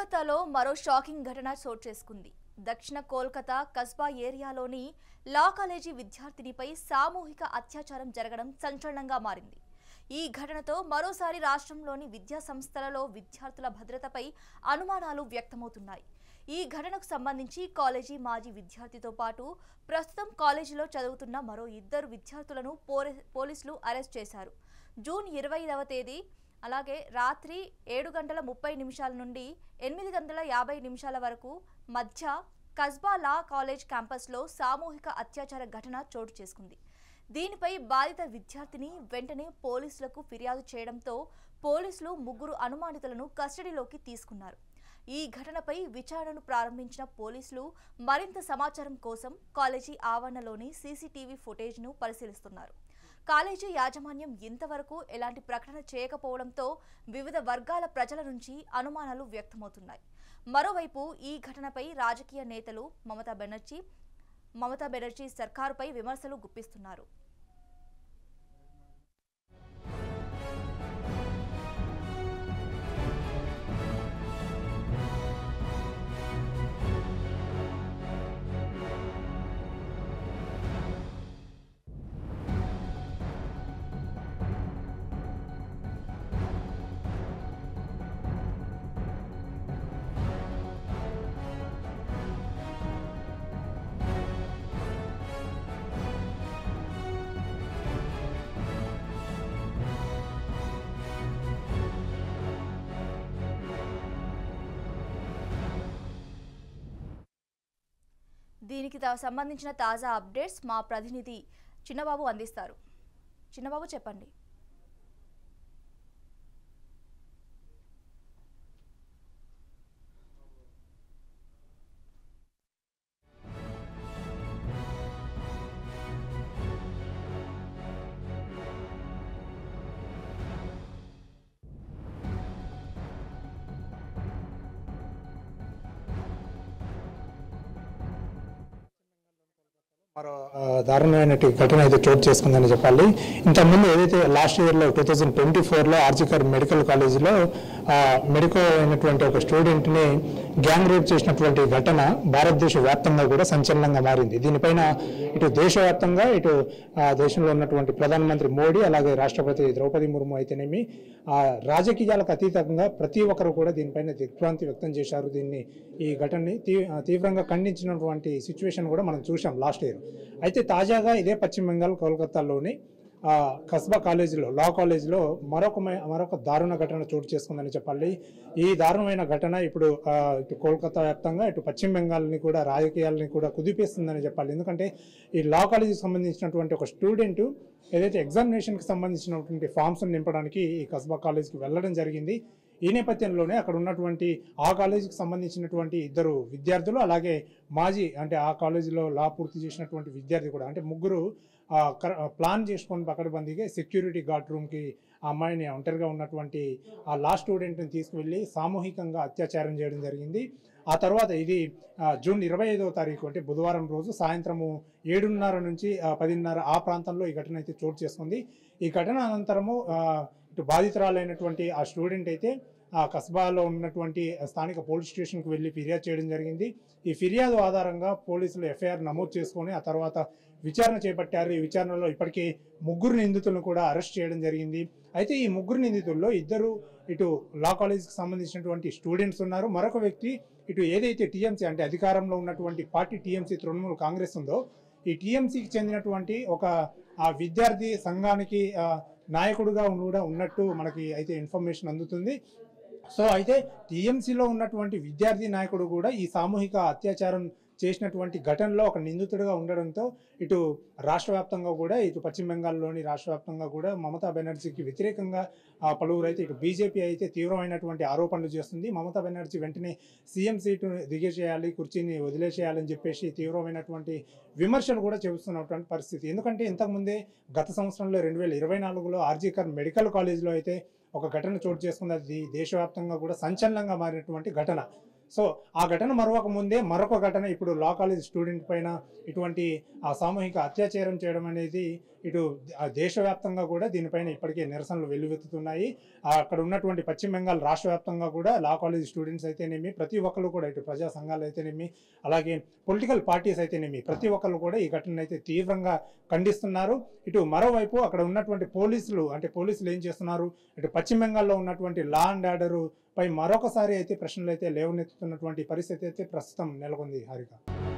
కోల్కతాలో మరో షాకింగ్ ఘటన చోటు చేసుకుంది. దక్షిణ కోల్కతా కస్బా ఏరియాలోని లా కాలేజీ విద్యార్థినిపై సామూహిక అత్యాచారం జరగడం సంచలనంగా మారింది. ఈ ఘటనతో మరోసారి రాష్ట్రంలోని విద్యా సంస్థలలో విద్యార్థుల భద్రతపై అనుమానాలు వ్యక్తమవుతున్నాయి. ఈ ఘటనకు సంబంధించి కాలేజీ మాజీ విద్యార్థితో పాటు ప్రస్తుతం కాలేజీలో చదువుతున్న మరో ఇద్దరు విద్యార్థులను పోలీసులు అరెస్ట్ చేశారు. జూన్ 25వ తేదీ అలాగే రాత్రి 7:30 నుండి 8:50 వరకు మధ్య కస్బా లా కాలేజ్ క్యాంపస్లో సామూహిక అత్యాచార ఘటన చోటు చేసుకుంది. దీనిపై బాధిత విద్యార్థిని వెంటనే పోలీసులకు ఫిర్యాదు చేయడంతో పోలీసులు ముగ్గురు అనుమానితులను కస్టడీలోకి తీసుకున్నారు. ఈ ఘటనపై విచారణను ప్రారంభించిన పోలీసులు మరింత సమాచారం కోసం కాలేజీ ఆవరణలోని సీసీటీవీ ఫుటేజ్ను పరిశీలిస్తున్నారు. కాలేజీ యాజమాన్యం ఇంతవరకు ఎలాంటి ప్రకటన చేయకపోవడంతో వివిధ వర్గాల ప్రజల నుంచి అనుమానాలు వ్యక్తమవుతున్నాయి. మరోవైపు ఈ ఘటనపై రాజకీయ నేతలు మమతా బెనర్జీ సర్కారుపై విమర్శలు గుప్పిస్తున్నారు. దీనికి సంబంధించిన తాజా అప్డేట్స్ మా ప్రతినిధి చిన్నబాబు అందిస్తారు. చిన్నబాబు చెప్పండి. మరో దారుణమైన ఘటన అయితే చోటు చేసుకుందని చెప్పాలి. ఇంతకుముందు ఏదైతే లాస్ట్ ఇయర్లో 2024లో ఆర్జికర్ మెడికల్ కాలేజీలో మెడికల్ అయినటువంటి ఒక స్టూడెంట్ని గ్యాంగ్ రేప్ చేసినటువంటి ఘటన భారతదేశ వ్యాప్తంగా కూడా సంచలనంగా మారింది. దీనిపైన ఇటు దేశవ్యాప్తంగా ఇటు దేశంలో ఉన్నటువంటి ప్రధానమంత్రి మోడీ అలాగే రాష్ట్రపతి ద్రౌపది ముర్ము అయితేనేమి రాజకీయాలకు అతీతంగా ప్రతి ఒక్కరు కూడా దీనిపైన దిగ్భ్రాంతి వ్యక్తం చేశారు. ఈ ఘటనని తీవ్రంగా ఖండించినటువంటి సిచ్యువేషన్ కూడా మనం చూసాం లాస్ట్ ఇయర్. అయితే తాజాగా ఇదే పశ్చిమ బెంగాల్ కోల్కతాలోని కస్బా కాలేజీలో లా కాలేజీలో మరొక దారుణ ఘటన చోటు చేసుకుందని చెప్పాలి. ఈ దారుణమైన ఘటన ఇప్పుడు ఇటు కోల్కతా వ్యాప్తంగా ఇటు పశ్చిమ బెంగాల్ని కూడా రాజకీయాలని కూడా కుదిపేస్తుందని చెప్పాలి. ఎందుకంటే ఈ లా కాలేజీకి సంబంధించినటువంటి ఒక స్టూడెంట్ ఏదైతే ఎగ్జామినేషన్కి సంబంధించినటువంటి ఫామ్స్ నింపడానికి ఈ కస్బా కాలేజీకి వెళ్ళడం జరిగింది. ఈ నేపథ్యంలోనే అక్కడ ఉన్నటువంటి ఆ కాలేజీకి సంబంధించినటువంటి ఇద్దరు విద్యార్థులు అలాగే మాజీ అంటే ఆ కాలేజీలో లా పూర్తి చేసినటువంటి విద్యార్థి కూడా అంటే ముగ్గురు ప్లాన్ చేసుకొని పకడ్బందీగా సెక్యూరిటీ గార్డ్ రూమ్కి ఆ అమ్మాయిని ఒంటరిగా ఉన్నటువంటి ఆ లా స్టూడెంట్ని తీసుకువెళ్ళి సామూహికంగా అత్యాచారం చేయడం జరిగింది. ఆ తర్వాత ఇది జూన్ 25వ తారీఖు అంటే బుధవారం రోజు సాయంత్రము 7:30 నుంచి 10:30 ఆ ప్రాంతంలో ఈ ఘటన అయితే చోటు చేసుకుంది. ఈ ఘటన అనంతరము ఇటు బాధితురాలైనటువంటి ఆ స్టూడెంట్ అయితే ఆ కస్బాలో ఉన్నటువంటి స్థానిక పోలీస్ స్టేషన్కి వెళ్ళి ఫిర్యాదు చేయడం జరిగింది. ఈ ఫిర్యాదు ఆధారంగా పోలీసులు ఎఫ్ఐఆర్ నమోదు చేసుకొని ఆ తర్వాత విచారణ చేపట్టారు. ఈ విచారణలో ఇప్పటికే ముగ్గురు నిందితులను కూడా అరెస్ట్ చేయడం జరిగింది. అయితే ఈ ముగ్గురు నిందితుల్లో ఇద్దరు ఇటు లా కాలేజీకి సంబంధించినటువంటి స్టూడెంట్స్ ఉన్నారు. మరొక వ్యక్తి ఇటు ఏదైతే టీఎంసీ అంటే అధికారంలో ఉన్నటువంటి పార్టీ టీఎంసీ తృణమూల్ కాంగ్రెస్ ఉందో ఈ టీఎంసీకి చెందినటువంటి ఒక ఆ విద్యార్థి సంఘానికి నాయకుడుగా కూడా ఉన్నట్టు మనకి అయితే ఇన్ఫర్మేషన్ అందుతుంది. సో అయితే టీఎంసీలో ఉన్నటువంటి విద్యార్థి నాయకుడు కూడా ఈ సామూహిక అత్యాచారం చేసినటువంటి ఘటనలో ఒక నిందితుడిగా ఉండడంతో ఇటు రాష్ట్ర వ్యాప్తంగా కూడా ఇటు పశ్చిమ బెంగాల్లోని రాష్ట్ర వ్యాప్తంగా కూడా మమతా బెనర్జీకి వ్యతిరేకంగా పలువురు అయితే ఇటు బీజేపీ అయితే తీవ్రమైనటువంటి ఆరోపణలు చేస్తుంది. మమతా బెనర్జీ వెంటనే సీఎం సీటును దిగేసేయాలి, కుర్చీని వదిలేసేయాలని చెప్పేసి తీవ్రమైనటువంటి విమర్శలు కూడా చేస్తున్నటువంటి పరిస్థితి. ఎందుకంటే ఇంతకుముందే గత సంవత్సరంలో 2024లో ఆర్జికర్ మెడికల్ కాలేజీలో అయితే ఒక ఘటన చోటు చేసుకుంది. అది దేశవ్యాప్తంగా కూడా సంచలనంగా మారినటువంటి ఘటన. సో ఆ ఘటన మరొక ముందే మరొక ఘటన ఇప్పుడు లా కాలేజ్ స్టూడెంట్ పైన ఇటువంటి ఆ సామూహిక అత్యాచారం చేయడం అనేది ఇటు దేశవ్యాప్తంగా కూడా దీనిపైన ఇప్పటికే నిరసనలు వెల్లువెత్తుతున్నాయి. అక్కడ ఉన్నటువంటి పశ్చిమ బెంగాల్ రాష్ట్ర వ్యాప్తంగా కూడా లా కాలేజ్ స్టూడెంట్స్ అయితేనేమి, ప్రతి ఒక్కరు కూడా ఇటు ప్రజా సంఘాలు అయితేనేమి, అలాగే పొలిటికల్ పార్టీస్ అయితేనేమి, ప్రతి ఒక్కరు కూడా ఈ ఘటనను అయితే తీవ్రంగా ఖండిస్తున్నారు. ఇటు మరోవైపు అక్కడ ఉన్నటువంటి పోలీసులు ఏం చేస్తున్నారు, ఇటు పశ్చిమ బెంగాల్లో ఉన్నటువంటి లా అండ్ ఆర్డర్ పై మరొకసారి అయితే ప్రశ్నలు అయితే లేవనెత్తుతున్నటువంటి పరిస్థితి అయితే ప్రస్తుతం నెలకొంది హారిక.